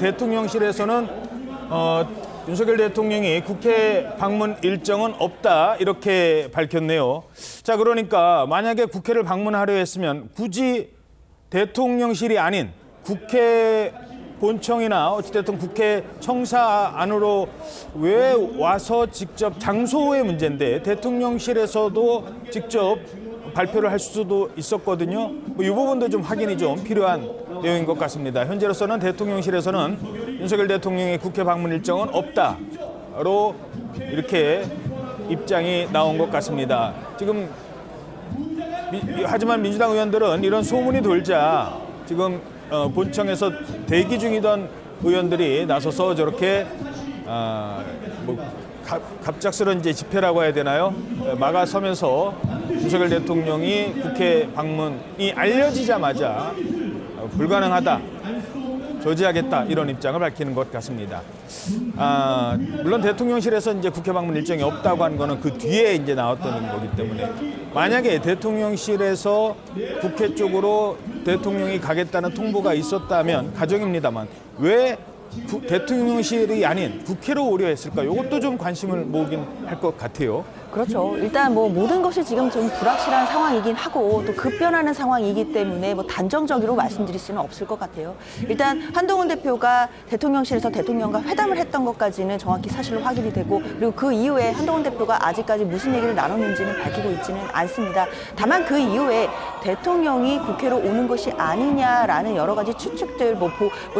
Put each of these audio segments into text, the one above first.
대통령실에서는 윤석열 대통령이 국회 방문 일정은 없다 이렇게 밝혔네요. 자, 그러니까 만약에 국회를 방문하려 했으면 굳이 대통령실이 아닌 국회 본청이나 어찌됐든 국회 청사 안으로 왜 와서 직접 장소의 문제인데 대통령실에서도 직접 발표를 할 수도 있었거든요. 이 부분도 좀 확인이 좀 필요한 내용인 것 같습니다. 현재로서는 대통령실에서는 윤석열 대통령의 국회 방문 일정은 없다로 이렇게 입장이 나온 것 같습니다. 지금 하지만 민주당 의원들은 이런 소문이 돌자 지금 본청에서 대기 중이던 의원들이 나서서 저렇게 갑작스런 이제 집회라고 해야 되나요? 막아서면서 윤석열 대통령이 국회 방문이 알려지자마자 불가능하다, 저지하겠다 이런 입장을 밝히는 것 같습니다. 물론 대통령실에서 이제 국회 방문 일정이 없다고 한 거는 그 뒤에 이제 나왔던 거기 때문에 만약에 대통령실에서 국회 쪽으로 대통령이 가겠다는 통보가 있었다면 가정입니다만 왜 대통령실이 아닌 국회로 오려 했을까? 이것도 좀 관심을 모으긴 할 것 같아요. 그렇죠. 일단 뭐 모든 것이 지금 좀 불확실한 상황이긴 하고 또 급변하는 상황이기 때문에 뭐 단정적으로 말씀드릴 수는 없을 것 같아요. 일단 한동훈 대표가 대통령실에서 대통령과 회담을 했던 것까지는 정확히 사실로 확인이 되고 그리고 그 이후에 한동훈 대표가 아직까지 무슨 얘기를 나눴는지는 밝히고 있지는 않습니다. 다만 그 이후에 대통령이 국회로 오는 것이 아니냐라는 여러 가지 추측들 뭐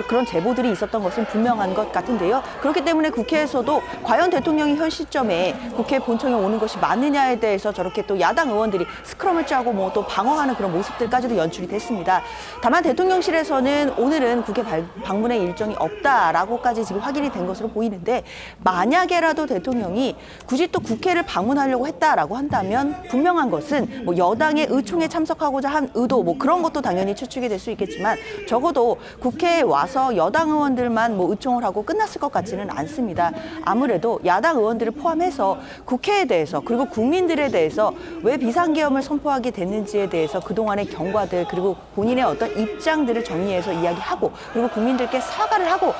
그런 제보들이 있었던 것은 분명한 것 같은데요. 그렇기 때문에 국회에서도 과연 대통령이 현 시점에 국회 본청에 오는 것이 맞느냐에 대해서 저렇게 또 야당 의원들이 스크럼을 짜고 뭐 또 방어하는 그런 모습들까지도 연출이 됐습니다. 다만 대통령실에서는 오늘은 국회 방문의 일정이 없다라고까지 지금 확인이 된 것으로 보이는데 만약에라도 대통령이 굳이 또 국회를 방문하려고 했다라고 한다면 분명한 것은 뭐 여당의 의총에 참석하고자 한 의도 뭐 그런 것도 당연히 추측이 될 수 있겠지만 적어도 국회에 와서 여당 의원들만 뭐 의총을 하고 끝났을 것 같지는 않습니다. 아무래도 야당 의원들을 포함해서 국회에 대해서 그리고 국민들에 대해서 왜 비상계엄을 선포하게 됐는지에 대해서 그동안의 경과들 그리고 본인의 어떤 입장들을 정리해서 이야기하고 그리고 국민들께 사과를 하고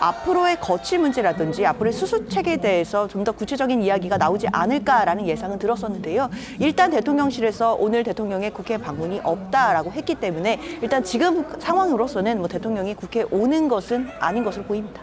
앞으로의 거칠 문제라든지 앞으로의 수수책에 대해서 좀 더 구체적인 이야기가 나오지 않을까라는 예상은 들었었는데요. 일단 대통령실에서 오늘 대통령의 국회 방문이 없다라고 했기 때문에 일단 지금 상황으로서는 뭐 대통령이 국회에 오는 것은 아닌 것으로 보입니다.